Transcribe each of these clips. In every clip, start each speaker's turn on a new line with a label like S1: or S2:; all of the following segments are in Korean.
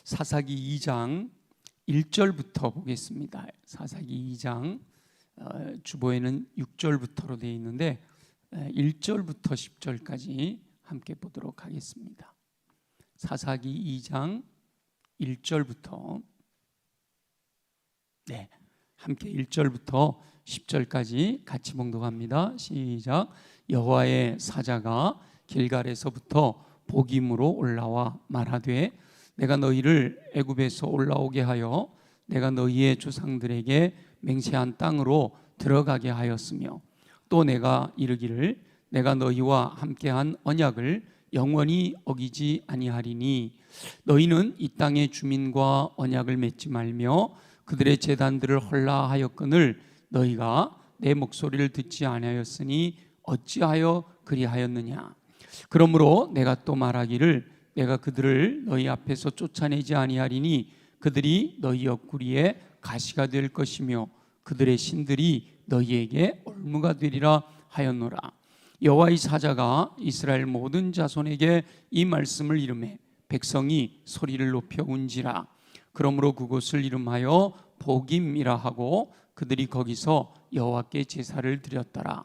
S1: 사사기 2장 1절부터 보겠습니다. 사사기 2장 주보에는 6절부터로 되어 있는데 1절부터 10절까지 함께 보도록 하겠습니다. 사사기 2장 1절부터 함께 1절부터 10절까지 같이 봉독합니다. 시작. 여호와의 사자가 길갈에서부터 보김으로 올라와 말하되 내가 너희를 애굽에서 올라오게 하여 내가 너희의 조상들에게 맹세한 땅으로 들어가게 하였으며 또 내가 이르기를 내가 너희와 함께한 언약을 영원히 어기지 아니하리니 너희는 이 땅의 주민과 언약을 맺지 말며 그들의 제단들을 헐라 하였거늘 너희가 내 목소리를 듣지 아니하였으니 어찌하여 그리하였느냐. 그러므로 내가 또 말하기를 내가 그들을 너희 앞에서 쫓아내지 아니하리니 그들이 너희 옆구리에 가시가 될 것이며 그들의 신들이 너희에게 올무가 되리라 하였노라. 여호와의 사자가 이스라엘 모든 자손에게 이 말씀을 이르매 백성이 소리를 높여 운지라. 그러므로 그곳을 이름하여 보김이라 하고 그들이 거기서 여호와께 제사를 드렸더라.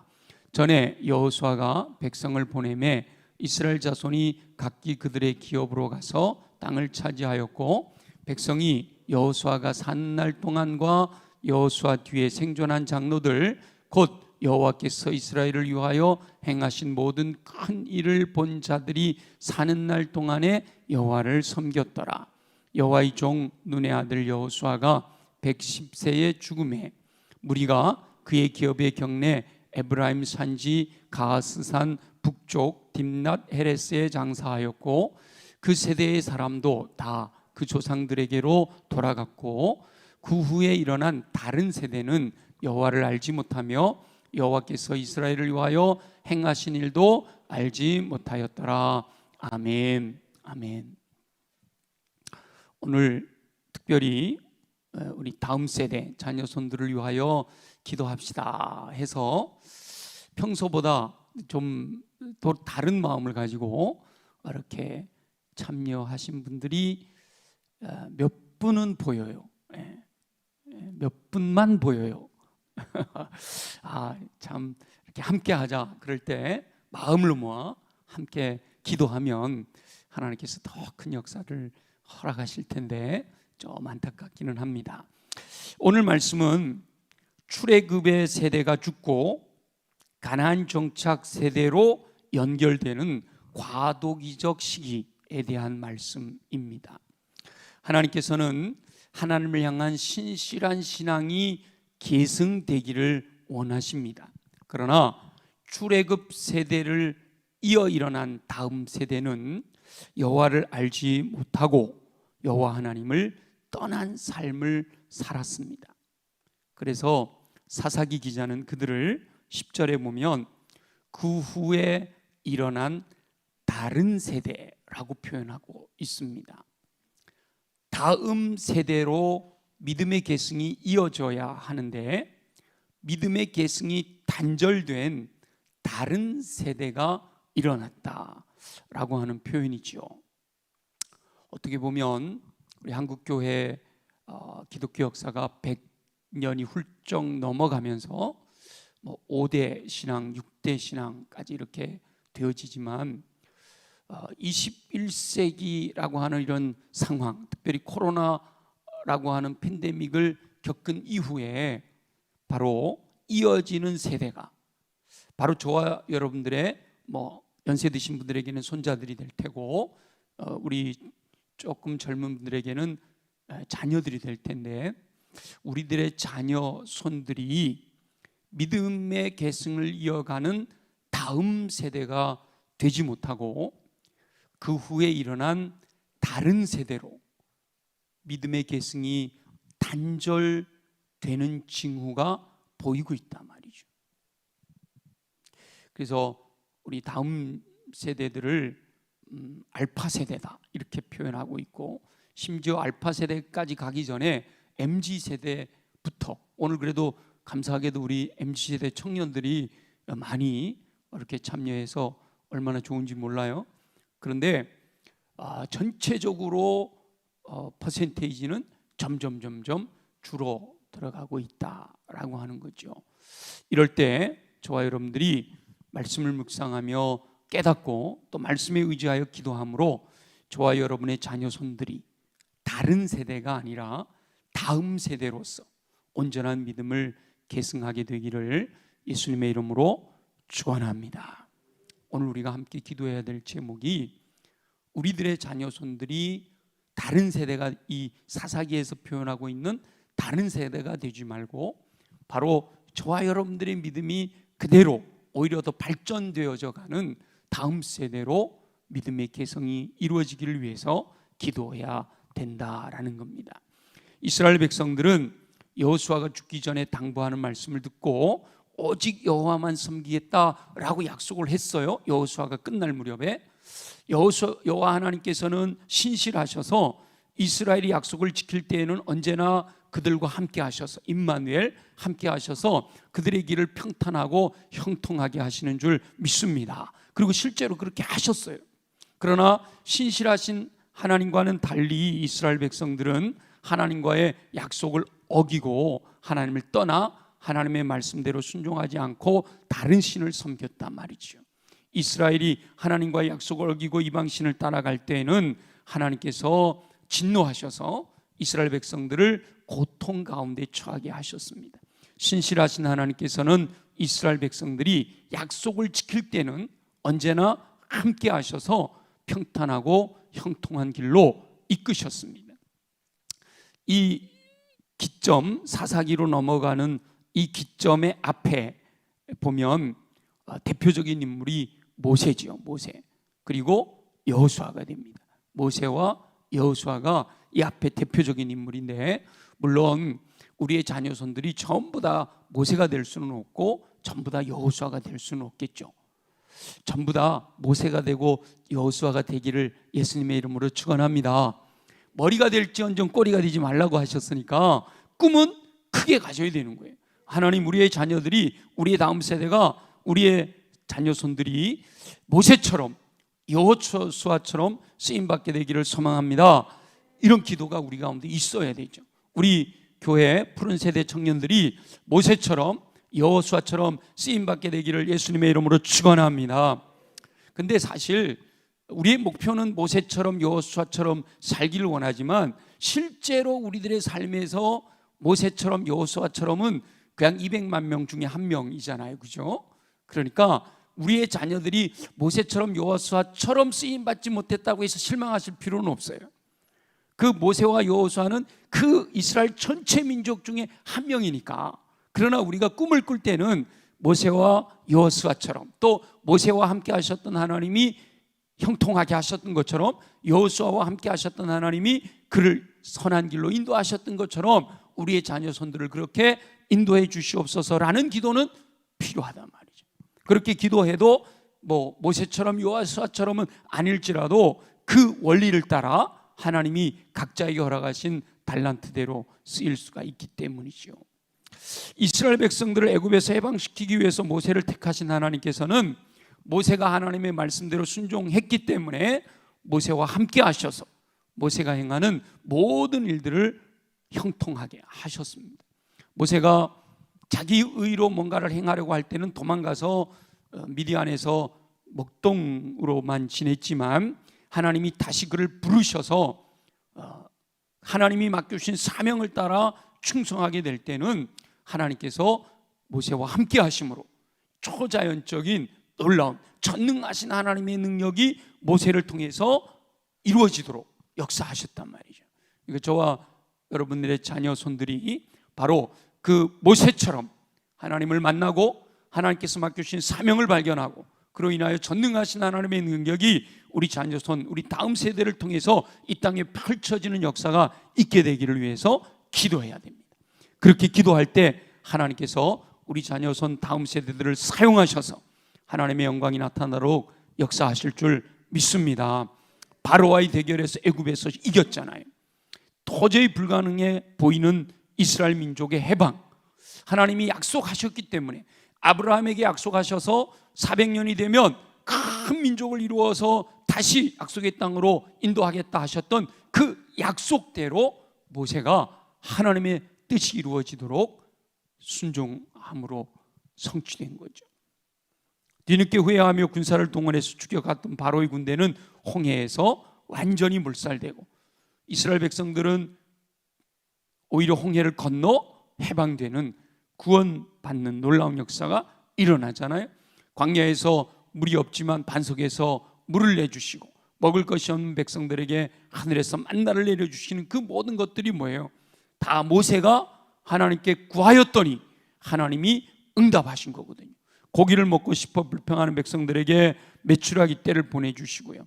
S1: 전에 여호수아가 백성을 보내매 이스라엘 자손이 각기 그들의 기업으로 가서 땅을 차지하였고 백성이 여호수아가 사는 날 동안과 여호수아 뒤에 생존한 장로들 곧 여호와께서 이스라엘을 위하여 행하신 모든 큰 일을 본 자들이 사는 날 동안에 여호와를 섬겼더라. 여호와의 종 눈의 아들 여호수아가 110세에 죽음에 무리가 그의 기업의 경내 에브라임 산지 가하스산 북쪽 딥낫 헤레스에 장사하였고 그 세대의 사람도 다 그 조상들에게로 돌아갔고 그 후에 일어난 다른 세대는 여호와를 알지 못하며 여호와께서 이스라엘을 위하여 행하신 일도 알지 못하였더라. 아멘. 아멘. 오늘 특별히 우리 다음 세대 자녀손들을 위하여 기도합시다 해서 평소보다 좀 또 다른 마음을 가지고 이렇게 참여하신 분들이 몇 분은 보여요. 몇 분만 보여요. 참 이렇게 함께 하자 그럴 때 마음을 모아 함께 기도하면 하나님께서 더 큰 역사를 허락하실 텐데 좀 안타깝기는 합니다. 오늘 말씀은 출애굽의 세대가 죽고 가나안 정착 세대로 연결되는 과도기적 시기에 대한 말씀입니다. 하나님께서는 하나님을 향한 신실한 신앙이 계승되기를 원하십니다. 그러나 출애굽 세대를 이어 일어난 다음 세대는 여호와를 알지 못하고 여호와 하나님을 떠난 삶을 살았습니다. 그래서 사사기 기자는 그들을 10절에 보면 그 후에 일어난 다른 세대라고 표현하고 있습니다. 다음 세대로 믿음의 계승이 이어져야 하는데 믿음의 계승이 단절된 다른 세대가 일어났다라고 하는 표현이죠. 어떻게 보면 우리 한국교회 기독교 역사가 100년이 훌쩍 넘어가면서 5대 신앙, 6대 신앙까지 이렇게 되어지지만 21세기라고 하는 이런 상황, 특별히 코로나라고 하는 팬데믹을 겪은 이후에 바로 이어지는 세대가 바로 저와 여러분들의 연세 드신 분들에게는 손자들이 될 테고 우리 조금 젊은 분들에게는 자녀들이 될 텐데 우리들의 자녀 손들이 믿음의 계승을 이어가는 다음 세대가 되지 못하고 그 후에 일어난 다른 세대로 믿음의 계승이 단절되는 징후가 보이고 있단 말이죠. 그래서 우리 다음 세대들을 알파 세대다 이렇게 표현하고 있고 심지어 알파 세대까지 가기 전에 MZ 세대부터 오늘 그래도 감사하게도 우리 MZ 세대 청년들이 많이 이렇게 참여해서 얼마나 좋은지 몰라요. 그런데 전체적으로 퍼센테이지는 점점 줄어 들어가고 있다라고 하는 거죠. 이럴 때 저와 여러분들이 말씀을 묵상하며 깨닫고 또 말씀에 의지하여 기도함으로 저와 여러분의 자녀손들이 다른 세대가 아니라 다음 세대로서 온전한 믿음을 계승하게 되기를 예수님의 이름으로 축원합니다. 오늘 우리가 함께 기도해야 될 제목이 우리들의 자녀손들이 다른 세대가, 이 사사기에서 표현하고 있는 다른 세대가 되지 말고 바로 저와 여러분들의 믿음이 그대로 오히려 더 발전되어져 가는 다음 세대로 믿음의 개성이 이루어지기를 위해서 기도해야 된다라는 겁니다. 이스라엘 백성들은 여호수아가 죽기 전에 당부하는 말씀을 듣고 오직 여호와만 섬기겠다라고 약속을 했어요. 여호수아가 끝날 무렵에 여호와 하나님께서는 신실하셔서 이스라엘이 약속을 지킬 때에는 언제나 그들과 함께 하셔서 임마누엘 함께 하셔서 그들의 길을 평탄하고 형통하게 하시는 줄 믿습니다. 그리고 실제로 그렇게 하셨어요. 그러나 신실하신 하나님과는 달리 이스라엘 백성들은 하나님과의 약속을 어기고 하나님을 떠나 하나님의 말씀대로 순종하지 않고 다른 신을 섬겼단 말이죠. 이스라엘이 하나님과의 약속을 어기고 이방신을 따라갈 때에는 하나님께서 진노하셔서 이스라엘 백성들을 고통 가운데 처하게 하셨습니다. 신실하신 하나님께서는 이스라엘 백성들이 약속을 지킬 때는 언제나 함께 하셔서 평탄하고 형통한 길로 이끄셨습니다. 이 기점, 사사기로 넘어가는 이 기점의 앞에 보면 대표적인 인물이 모세지요. 모세. 그리고 여호수아가 됩니다. 모세와 여호수아가 이 앞에 대표적인 인물인데, 물론 우리의 자녀손들이 전부 다 모세가 될 수는 없고 전부 다 여호수아가 될 수는 없겠죠. 전부 다 모세가 되고 여호수아가 되기를 예수님의 이름으로 축원합니다. 머리가 될지언정 꼬리가 되지 말라고 하셨으니까 꿈은 크게 가져야 되는 거예요. 하나님, 우리의 자녀들이, 우리의 다음 세대가, 우리의 자녀손들이 모세처럼 여호수아처럼 쓰임받게 되기를 소망합니다. 이런 기도가 우리 가운데 있어야 되죠. 우리 교회 푸른 세대 청년들이 모세처럼 여호수아처럼 쓰임받게 되기를 예수님의 이름으로 축원합니다. 근데 사실 우리의 목표는 모세처럼 여호수아처럼 살기를 원하지만 실제로 우리들의 삶에서 모세처럼 여호수아처럼은 그냥 200만 명 중에 한 명이잖아요. 그죠? 그러니까 우리의 자녀들이 모세처럼 여호수아처럼 쓰임받지 못했다고 해서 실망하실 필요는 없어요. 그 모세와 여호수아는 그 이스라엘 전체 민족 중에 한 명이니까. 그러나 우리가 꿈을 꿀 때는 모세와 여호수아처럼, 또 모세와 함께 하셨던 하나님이 형통하게 하셨던 것처럼 여호수아와 함께 하셨던 하나님이 그를 선한 길로 인도하셨던 것처럼 우리의 자녀손들을 그렇게 인도해 주시옵소서라는 기도는 필요하단 말이죠. 그렇게 기도해도 모세처럼 여호수아처럼은 아닐지라도 그 원리를 따라 하나님이 각자에게 허락하신 달란트대로 쓰일 수가 있기 때문이죠. 이스라엘 백성들을 애굽에서 해방시키기 위해서 모세를 택하신 하나님께서는 모세가 하나님의 말씀대로 순종했기 때문에 모세와 함께 하셔서 모세가 행하는 모든 일들을 형통하게 하셨습니다. 모세가 자기 의로 뭔가를 행하려고 할 때는 도망가서 미디안에서 목동으로만 지냈지만 하나님이 다시 그를 부르셔서 하나님이 맡겨주신 사명을 따라 충성하게 될 때는 하나님께서 모세와 함께 하심으로 초자연적인 놀라운 전능하신 하나님의 능력이 모세를 통해서 이루어지도록 역사하셨단 말이죠. 이거 저와 여러분들의 자녀 손들이 바로 그 모세처럼 하나님을 만나고 하나님께서 맡겨주신 사명을 발견하고 그로 인하여 전능하신 하나님의 능력이 우리 자녀손, 우리 다음 세대를 통해서 이 땅에 펼쳐지는 역사가 있게 되기를 위해서 기도해야 됩니다. 그렇게 기도할 때 하나님께서 우리 자녀손 다음 세대들을 사용하셔서 하나님의 영광이 나타나도록 역사하실 줄 믿습니다. 바로와의 대결에서 애굽에서 이겼잖아요. 도저히 불가능해 보이는 이스라엘 민족의 해방, 하나님이 약속하셨기 때문에 아브라함에게 약속하셔서 400년이 되면 큰 민족을 이루어서 다시 약속의 땅으로 인도하겠다 하셨던 그 약속대로 모세가 하나님의 뜻이 이루어지도록 순종함으로 성취된 거죠. 뒤늦게 후회하며 군사를 동원해서 죽여갔던 바로의 군대는 홍해에서 완전히 물살되고, 이스라엘 백성들은 오히려 홍해를 건너 해방되는, 구원받는 놀라운 역사가 일어나잖아요. 광야에서 물이 없지만 반석에서 물을 내주시고, 먹을 것이 없는 백성들에게 하늘에서 만나를 내려주시는 그 모든 것들이 뭐예요? 다 모세가 하나님께 구하였더니 하나님이 응답하신 거거든요. 고기를 먹고 싶어 불평하는 백성들에게 메추라기 떼를 보내주시고요.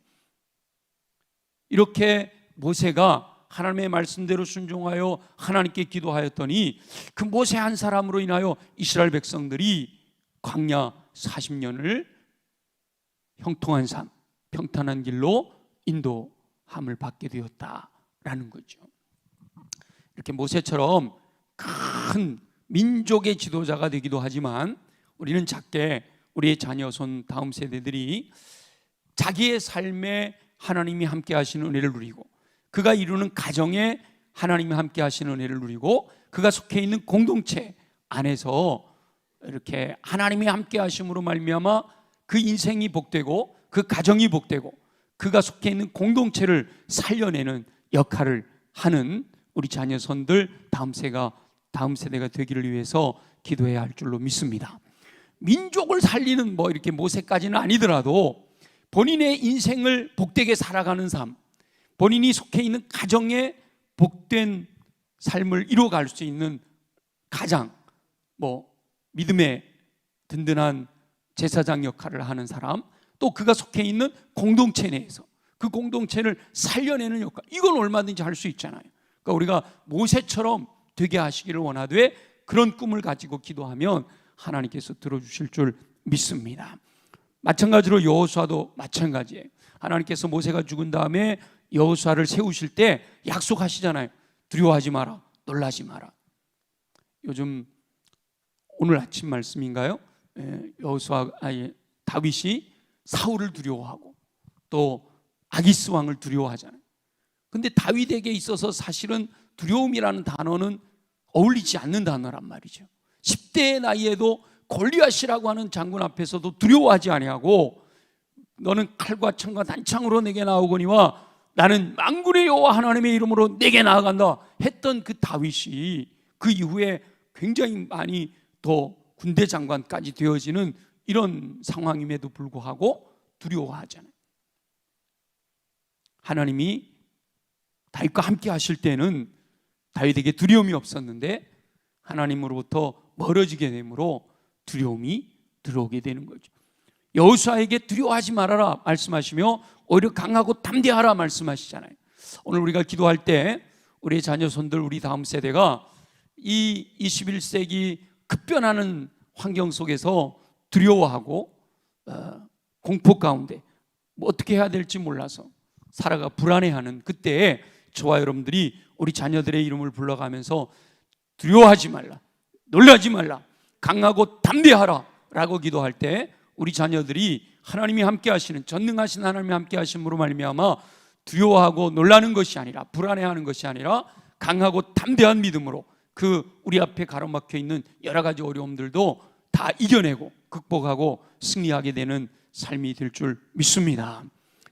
S1: 이렇게 모세가 하나님의 말씀대로 순종하여 하나님께 기도하였더니 그 모세 한 사람으로 인하여 이스라엘 백성들이 광야 40년을 형통한 삶, 평탄한 길로 인도함을 받게 되었다라는 거죠. 이렇게 모세처럼 큰 민족의 지도자가 되기도 하지만, 우리는 작게 우리의 자녀손 다음 세대들이 자기의 삶에 하나님이 함께 하시는 은혜를 누리고, 그가 이루는 가정에 하나님이 함께 하시는 은혜를 누리고, 그가 속해 있는 공동체 안에서 이렇게 하나님이 함께 하심으로 말미암아 그 인생이 복되고, 그 가정이 복되고, 그가 속해 있는 공동체를 살려내는 역할을 하는 우리 자녀손들 다음 세대가 되기를 위해서 기도해야 할 줄로 믿습니다. 민족을 살리는 이렇게 모세까지는 아니더라도 본인의 인생을 복되게 살아가는 삶, 본인이 속해 있는 가정에 복된 삶을 이루어갈 수 있는 가장 믿음의 든든한 제사장 역할을 하는 사람, 또 그가 속해 있는 공동체 내에서 그 공동체를 살려내는 역할, 이건 얼마든지 할 수 있잖아요. 그러니까 우리가 모세처럼 되게 하시기를 원하되 그런 꿈을 가지고 기도하면 하나님께서 들어주실 줄 믿습니다. 마찬가지로 여호수아도 마찬가지예요. 하나님께서 모세가 죽은 다음에 여호수아를 세우실 때 약속하시잖아요. 두려워하지 마라, 놀라지 마라. 요즘 오늘 아침 말씀인가요? 다윗이 사울을 두려워하고 또 아기스 왕을 두려워하잖아요. 근데 다윗에게 있어서 사실은 두려움이라는 단어는 어울리지 않는 단어란 말이죠. 10대의 나이에도 골리앗이라고 하는 장군 앞에서도 두려워하지 아니하고, 너는 칼과 창과 단창으로 내게 나오거니와 나는 만군의 여호와 하나님의 이름으로 내게 나아간다 했던 그 다윗이 그 이후에 굉장히 많이 더 군대 장관까지 되어지는 이런 상황임에도 불구하고 두려워하잖아요. 하나님이 다윗과 함께 하실 때는 다윗에게 두려움이 없었는데 하나님으로부터 멀어지게 되므로 두려움이 들어오게 되는 거죠. 여호수아에게 두려워하지 말아라 말씀하시며 오히려 강하고 담대하라 말씀하시잖아요. 오늘 우리가 기도할 때 우리의 자녀손들, 우리 다음 세대가 이 21세기 급변하는 환경 속에서 두려워하고 공포 가운데 어떻게 해야 될지 몰라서 살아가 불안해하는 그때에 저와 여러분들이 우리 자녀들의 이름을 불러가면서 두려워하지 말라, 놀라지 말라, 강하고 담대하라 라고 기도할 때 우리 자녀들이 하나님이 함께 하시는, 전능하신 하나님이 함께 하심으로 말미암아 두려워하고 놀라는 것이 아니라, 불안해하는 것이 아니라 강하고 담대한 믿음으로 그 우리 앞에 가로막혀 있는 여러 가지 어려움들도 다 이겨내고 극복하고 승리하게 되는 삶이 될 줄 믿습니다.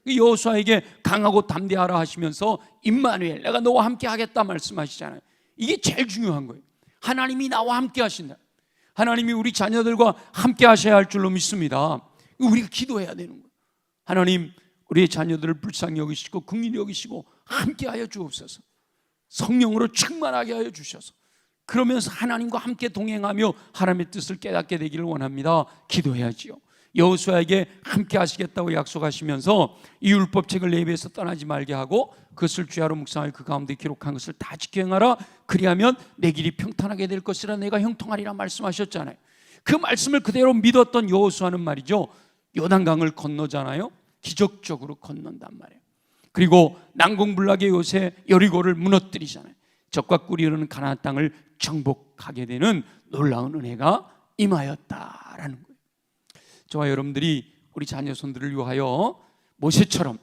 S1: 여호수아에게 강하고 담대하라 하시면서 임마누엘, 내가 너와 함께 하겠다 말씀하시잖아요. 이게 제일 중요한 거예요. 하나님이 나와 함께 하신다. 하나님이 우리 자녀들과 함께 하셔야 할 줄로 믿습니다. 우리가 기도해야 되는 거예요. 하나님, 우리의 자녀들을 불쌍히 여기시고 긍휼히 여기시고 함께 하여 주옵소서. 성령으로 충만하게 하여 주셔서 그러면서 하나님과 함께 동행하며 하나님의 뜻을 깨닫게 되기를 원합니다. 기도해야지요. 여호수아에게 함께 하시겠다고 약속하시면서 이 율법책을 내 입에서 떠나지 말게 하고 그것을 주야로 묵상하여 그 가운데 기록한 것을 다 지켜 행하라. 그리하면 내 길이 평탄하게 될 것이라 내가 형통하리라 말씀하셨잖아요. 그 말씀을 그대로 믿었던 여호수아는 말이죠, 요단강을 건너잖아요. 기적적으로 건넌단 말이에요. 그리고 난공불락의 요새 여리고를 무너뜨리잖아요. 적과 꿀이 흐르는 가나안 땅을 정복하게 되는 놀라운 은혜가 임하였다라는 거예요. 저와 여러분들이 우리 자녀손들을 위하여 모세처럼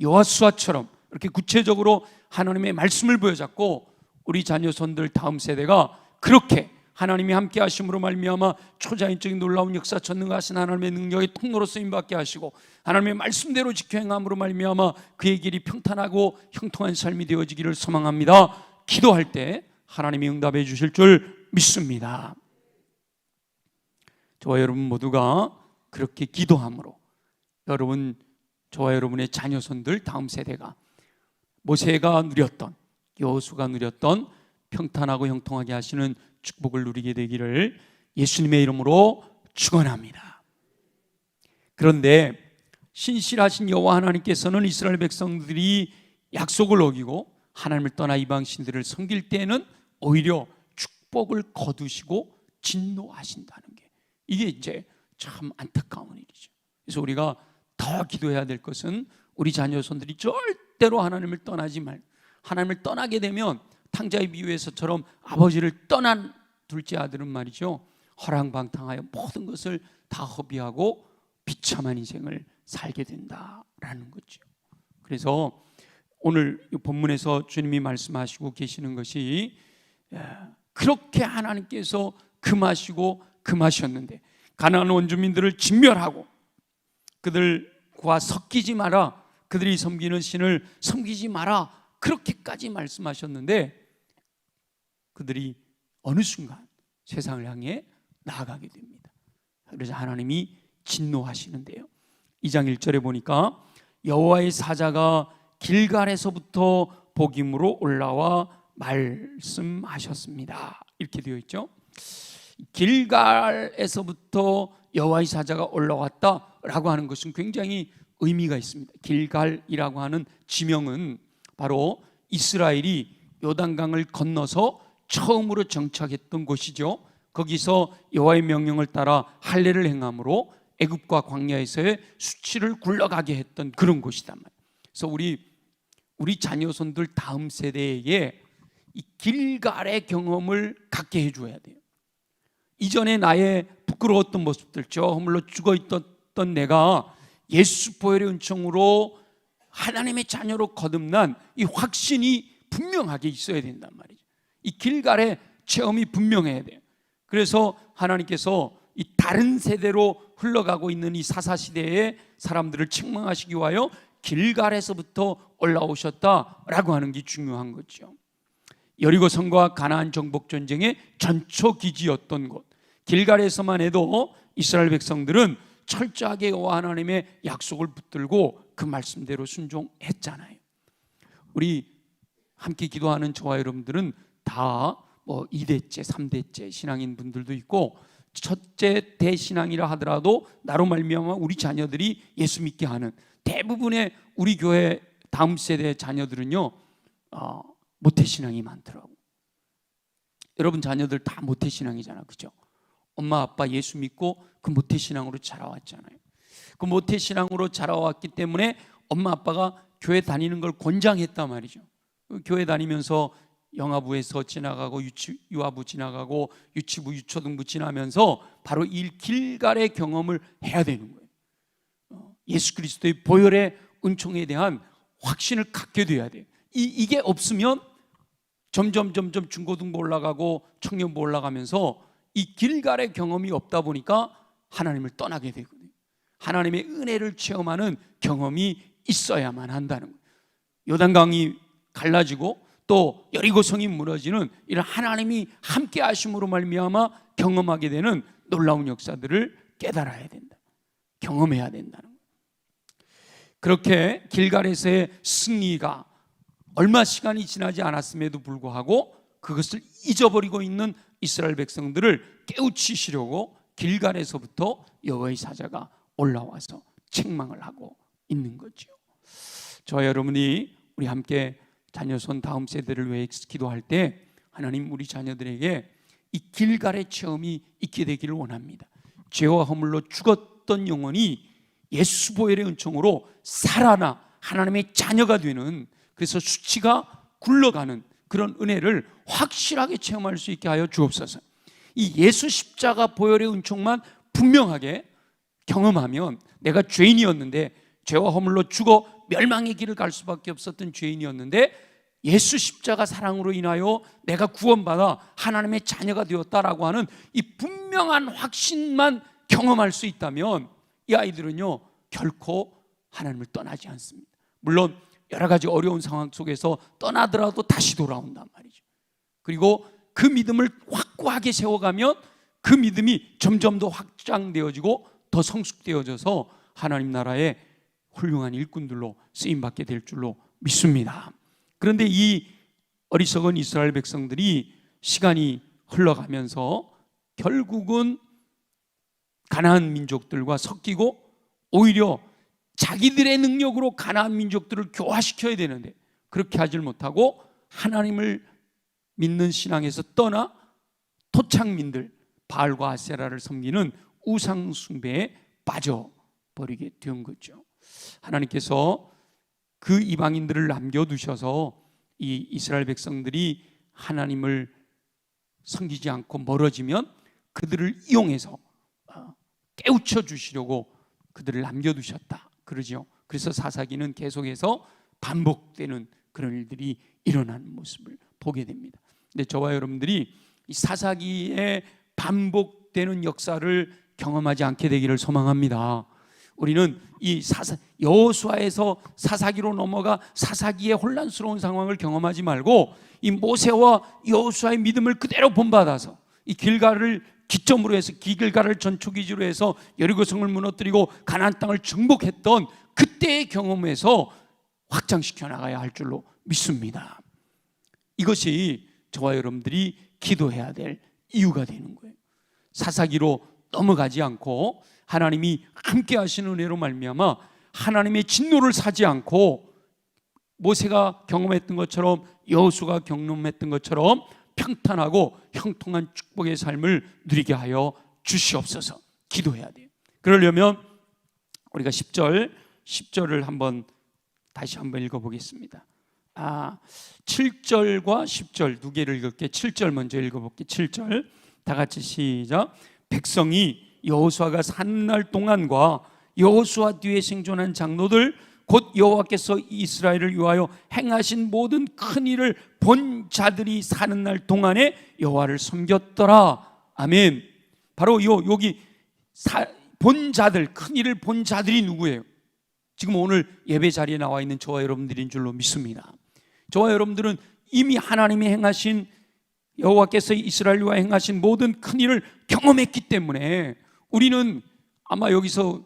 S1: 여호수아처럼 이렇게 구체적으로 하나님의 말씀을 부여잡고 우리 자녀손들 다음 세대가 그렇게 하나님이 함께 하심으로 말미암아 초자연적인 놀라운 역사 전능하신 하나님의 능력의 통로로 쓰임받게 하시고 하나님의 말씀대로 지켜 행함으로 말미암아 그의 길이 평탄하고 형통한 삶이 되어지기를 소망합니다. 기도할 때 하나님이 응답해 주실 줄 믿습니다. 저와 여러분 모두가 그렇게 기도함으로 저와 여러분의 자녀손들 다음 세대가 모세가 누렸던, 여호수아가 누렸던 평탄하고 형통하게 하시는 축복을 누리게 되기를 예수님의 이름으로 축원합니다. 그런데 신실하신 여호와 하나님께서는 이스라엘 백성들이 약속을 어기고 하나님을 떠나 이방 신들을 섬길 때에는 오히려 축복을 거두시고 진노하신다는 게, 이게 이제 참 안타까운 일이죠. 그래서 우리가 더 기도해야 될 것은 우리 자녀손들이 절대로 하나님을 떠나지 말고, 하나님을 떠나게 되면 탕자의 비유에서처럼 아버지를 떠난 둘째 아들은 말이죠, 허랑방탕하여 모든 것을 다 허비하고 비참한 인생을 살게 된다라는 거죠. 그래서 오늘 이 본문에서 주님이 말씀하시고 계시는 것이, 그렇게 하나님께서 금하시고 금하셨는데 가나안 원주민들을 진멸하고 그들과 섞이지 마라, 그들이 섬기는 신을 섬기지 마라, 그렇게까지 말씀하셨는데 그들이 어느 순간 세상을 향해 나아가게 됩니다. 그래서 하나님이 진노하시는데요, 2장 1절에 보니까 여호와의 사자가 길갈에서부터 복임으로 올라와 말씀하셨습니다, 이렇게 되어 있죠. 길갈에서부터 여호와의 사자가 올라왔다라고 하는 것은 굉장히 의미가 있습니다. 길갈이라고 하는 지명은 바로 이스라엘이 요단강을 건너서 처음으로 정착했던 곳이죠. 거기서 여호와의 명령을 따라 할례를 행함으로 애굽과 광야에서의 수치를 굴러가게 했던 그런 곳이단 말이에요. 그래서 우리 자녀손들 다음 세대에게 이 길갈의 경험을 갖게 해줘야 돼요. 이전에 나의 부끄러웠던 모습들, 저 허물로 죽어있던 내가 예수 보혈의 은총으로 하나님의 자녀로 거듭난 이 확신이 분명하게 있어야 된단 말이죠. 이 길갈의 체험이 분명해야 돼요. 그래서 하나님께서 이 다른 세대로 흘러가고 있는 이 사사시대의 사람들을 책망하시기 위하여 길갈에서부터 올라오셨다라고 하는 게 중요한 거죠. 여리고성과 가나안 정복 전쟁의 전초 기지였던 곳 길갈에서만 해도 이스라엘 백성들은 철저하게 여호와 하나님의 약속을 붙들고 그 말씀대로 순종했잖아요. 우리 함께 기도하는 저와 여러분들은 다 2대째, 3대째 신앙인 분들도 있고, 첫째 대신앙이라 하더라도 나로 말미암아 우리 자녀들이 예수 믿게 하는 대부분의 우리 교회 다음 세대 자녀들은요, 모태신앙이 많더라고. 여러분 자녀들 다 모태신앙이잖아, 그죠? 엄마 아빠 예수 믿고 그 모태신앙으로 자라왔잖아요. 그 모태신앙으로 자라왔기 때문에 엄마 아빠가 교회 다니는 걸 권장했단 말이죠. 교회 다니면서 영아부에서 지나가고 유아부 지나가고 유치부 유초등부 지나면서 바로 이 길갈의 경험을 해야 되는 거예요. 예수 그리스도의 보혈의 은총에 대한 확신을 갖게 돼야 돼요. 이게 없으면 점점 중고등부 올라가고 청년부 올라가면서 이 길갈의 경험이 없다 보니까 하나님을 떠나게 되거든요. 하나님의 은혜를 체험하는 경험이 있어야만 한다는 거예요. 요단강이 갈라지고 또 여리고성이 무너지는 이런 하나님이 함께 하심으로 말미암아 경험하게 되는 놀라운 역사들을 깨달아야 된다, 경험해야 된다는 거예요. 그렇게 길갈에서의 승리가 얼마 시간이 지나지 않았음에도 불구하고 그것을 잊어버리고 있는 이스라엘 백성들을 깨우치시려고 길갈에서부터 여호와의 사자가 올라와서 책망을 하고 있는 거죠. 저와 여러분이 우리 함께 자녀손 다음 세대를 위해 기도할 때 하나님 우리 자녀들에게 이 길갈의 체험이 있게 되기를 원합니다. 죄와 허물로 죽었던 영혼이 예수 보혈의 은총으로 살아나 하나님의 자녀가 되는, 그래서 수치가 굴러가는 그런 은혜를 확실하게 체험할 수 있게 하여 주옵소서. 이 예수 십자가 보혈의 은총만 분명하게 경험하면 내가 죄인이었는데 죄와 허물로 죽어 멸망의 길을 갈 수밖에 없었던 죄인이었는데 예수 십자가 사랑으로 인하여 내가 구원받아 하나님의 자녀가 되었다라고 하는 이 분명한 확신만 경험할 수 있다면 이 아이들은요 결코 하나님을 떠나지 않습니다. 물론 여러 가지 어려운 상황 속에서 떠나더라도 다시 돌아온단 말이죠. 그리고 그 믿음을 확고하게 세워가면 그 믿음이 점점 더 확장되어지고 더 성숙되어져서 하나님 나라의 훌륭한 일꾼들로 쓰임받게 될 줄로 믿습니다. 그런데 이 어리석은 이스라엘 백성들이 시간이 흘러가면서 결국은 가나안 민족들과 섞이고 오히려 자기들의 능력으로 가나안 민족들을 교화시켜야 되는데 그렇게 하질 못하고 하나님을 믿는 신앙에서 떠나 토착민들 바알과 아세라를 섬기는 우상 숭배에 빠져버리게 된 거죠. 하나님께서 그 이방인들을 남겨두셔서 이 이스라엘 백성들이 하나님을 섬기지 않고 멀어지면 그들을 이용해서 깨우쳐 주시려고 그들을 남겨두셨다 그러죠. 그래서 사사기는 계속해서 반복되는 그런 일들이 일어나는 모습을 보게 됩니다. 근데 저와 여러분들이 이 사사기의 반복되는 역사를 경험하지 않게 되기를 소망합니다. 우리는 이 여호수아에서 사사기로 넘어가 사사기의 혼란스러운 상황을 경험하지 말고 이 모세와 여호수아의 믿음을 그대로 본받아서 이 길갈을 기점으로 해서 길갈을 전초기지로 해서 여리고성을 무너뜨리고 가나안 땅을 정복했던 그때의 경험에서 확장시켜 나가야 할 줄로 믿습니다. 이것이 저와 여러분들이 기도해야 될 이유가 되는 거예요. 사사기로 넘어가지 않고 하나님이 함께 하시는 은혜로 말미암아 하나님의 진노를 사지 않고 모세가 경험했던 것처럼 여호수아가 경험했던 것처럼 평탄하고 형통한 축복의 삶을 누리게 하여 주시옵소서. 기도해야 돼요. 그러려면 우리가 10절을 한번 다시 한번 읽어보겠습니다. 7절과 10절 두 개를 읽을게. 7절 먼저 읽어볼게. 7절 다 같이 시작. 백성이 여호수아가 사는 날 동안과 여호수아 뒤에 생존한 장로들 곧 여호와께서 이스라엘을 위하여 행하신 모든 큰 일을 본 자들이 사는 날 동안에 여호와를 섬겼더라. 아멘. 바로 여기 본 자들, 큰 일을 본 자들이 누구예요? 지금 오늘 예배 자리에 나와 있는 저와 여러분들인 줄로 믿습니다. 저와 여러분들은 이미 하나님이 행하신 여호와께서 이스라엘 위하여 행하신 모든 큰 일을 경험했기 때문에 우리는 아마 여기서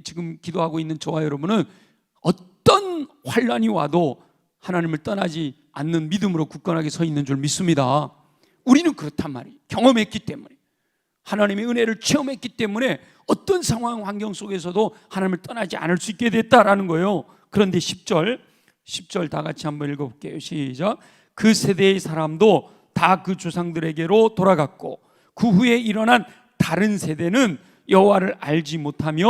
S1: 지금 기도하고 있는 저와 여러분은 어떤 환난이 와도 하나님을 떠나지 않는 믿음으로 굳건하게 서 있는 줄 믿습니다. 우리는 그렇단 말이에요. 경험했기 때문에, 하나님의 은혜를 체험했기 때문에 어떤 상황 환경 속에서도 하나님을 떠나지 않을 수 있게 됐다라는 거예요. 그런데 10절 다 같이 한번 읽어볼게요. 시작. 그 세대의 사람도 다 그 조상들에게로 돌아갔고 그 후에 일어난 다른 세대는 여호와를 알지 못하며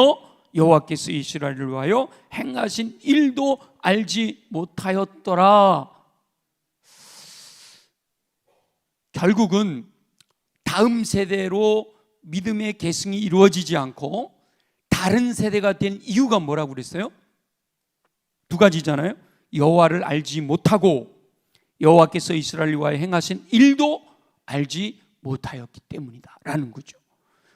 S1: 여호와께서 이스라엘을 위하여 행하신 일도 알지 못하였더라. 결국은 다음 세대로 믿음의 계승이 이루어지지 않고 다른 세대가 된 이유가 뭐라고 그랬어요? 두 가지잖아요. 여호와를 알지 못하고 여호와께서 이스라엘을 위하여 행하신 일도 알지 못하였기 때문이다 라는 거죠.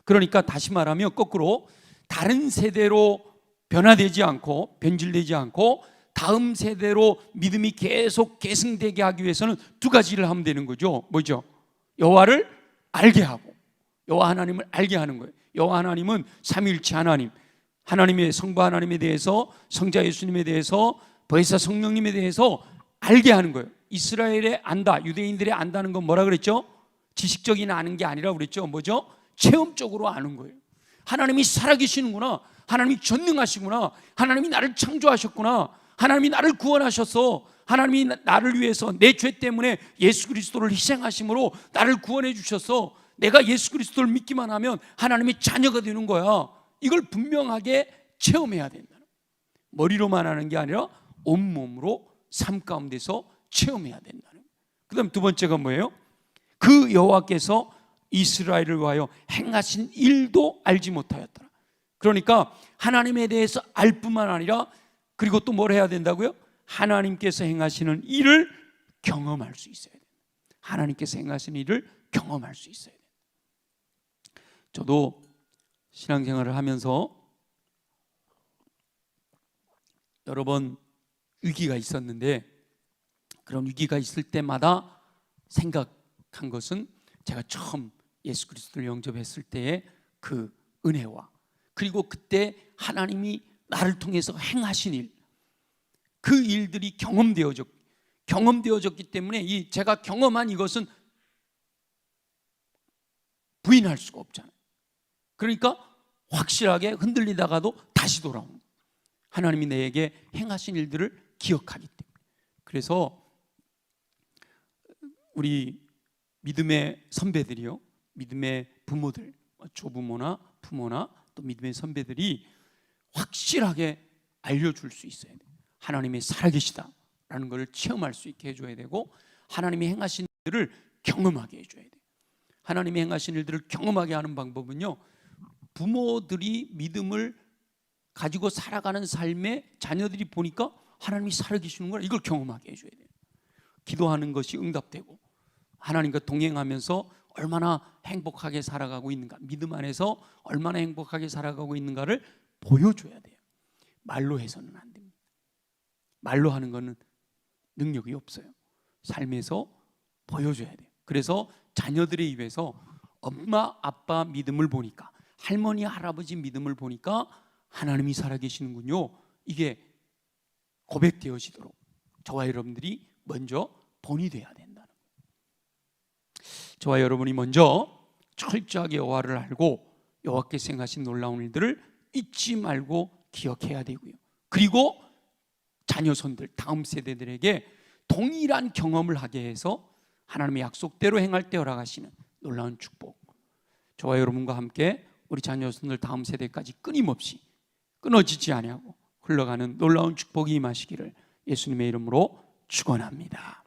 S1: 그러니까 다시 말하면 거꾸로 다른 세대로 변화되지 않고 변질되지 않고 다음 세대로 믿음이 계속 계승되게 하기 위해서는 두 가지를 하면 되는 거죠. 뭐죠? 여호와를 알게 하고 여호와 하나님을 알게 하는 거예요. 여호와 하나님은 삼위일체 하나님, 하나님의 성부 하나님에 대해서, 성자 예수님에 대해서, 보혜사 성령님에 대해서 알게 하는 거예요. 이스라엘에 안다, 유대인들이 안다는 건 뭐라 그랬죠? 지식적인 아는 게 아니라 그랬죠. 뭐죠? 체험적으로 아는 거예요. 하나님이 살아계시는구나, 하나님이 전능하시구나, 하나님이 나를 창조하셨구나, 하나님이 나를 구원하셔서 하나님이 나를 위해서 내 죄 때문에 예수 그리스도를 희생하심으로 나를 구원해 주셔서 내가 예수 그리스도를 믿기만 하면 하나님의 자녀가 되는 거야. 이걸 분명하게 체험해야 된다. 머리로만 하는 게 아니라 온몸으로 삶 가운데서 체험해야 된다는 거예요. 그 다음 두 번째가 뭐예요? 그 여호와께서 이스라엘을 위하여 행하신 일도 알지 못하였더라. 그러니까 하나님에 대해서 알 뿐만 아니라 그리고 또 뭘 해야 된다고요? 하나님께서 행하시는 일을 경험할 수 있어야 돼요. 하나님께서 행하시는 일을 경험할 수 있어야 돼요. 저도 신앙생활을 하면서 여러 번 위기가 있었는데 그런 위기가 있을 때마다 생각한 것은 제가 처음 예수 그리스도를 영접했을 때의 그 은혜와 그리고 그때 하나님이 나를 통해서 행하신 일, 그 일들이 경험되어졌기 때문에 이 제가 경험한 이것은 부인할 수가 없잖아요. 그러니까 확실하게 흔들리다가도 다시 돌아오는, 하나님이 내게 행하신 일들을 기억하기 때문에. 그래서 우리 믿음의 선배들이요, 믿음의 부모들, 조부모나 부모나 또 믿음의 선배들이 확실하게 알려줄 수 있어야 돼요. 하나님이 살아계시다라는 걸 체험할 수 있게 해줘야 되고, 하나님이 행하신 일들을 경험하게 해줘야 돼요. 하나님이 행하신 일들을 경험하게 하는 방법은요, 부모들이 믿음을 가지고 살아가는 삶에 자녀들이 보니까 하나님이 살아계시는 걸, 이걸 경험하게 해줘야 돼요. 기도하는 것이 응답되고 하나님과 동행하면서 얼마나 행복하게 살아가고 있는가, 믿음 안에서 얼마나 행복하게 살아가고 있는가를 보여줘야 돼요. 말로 해서는 안 됩니다. 말로 하는 거는 능력이 없어요. 삶에서 보여줘야 돼요. 그래서 자녀들의 입에서 엄마 아빠 믿음을 보니까, 할머니 할아버지 믿음을 보니까 하나님이 살아계시는군요, 이게 고백되어지도록 저와 여러분들이 먼저 본이 돼야 된다는 거예요. 저와 여러분이 먼저 철저하게 여호와를 알고 여호와께서 행하신 놀라운 일들을 잊지 말고 기억해야 되고요, 그리고 자녀손들, 다음 세대들에게 동일한 경험을 하게 해서 하나님의 약속대로 행할 때 허락하시는 놀라운 축복, 저와 여러분과 함께 우리 자녀손들 다음 세대까지 끊임없이 끊어지지 아니하고 흘러가는 놀라운 축복이 임하시기를 예수님의 이름으로 축원합니다.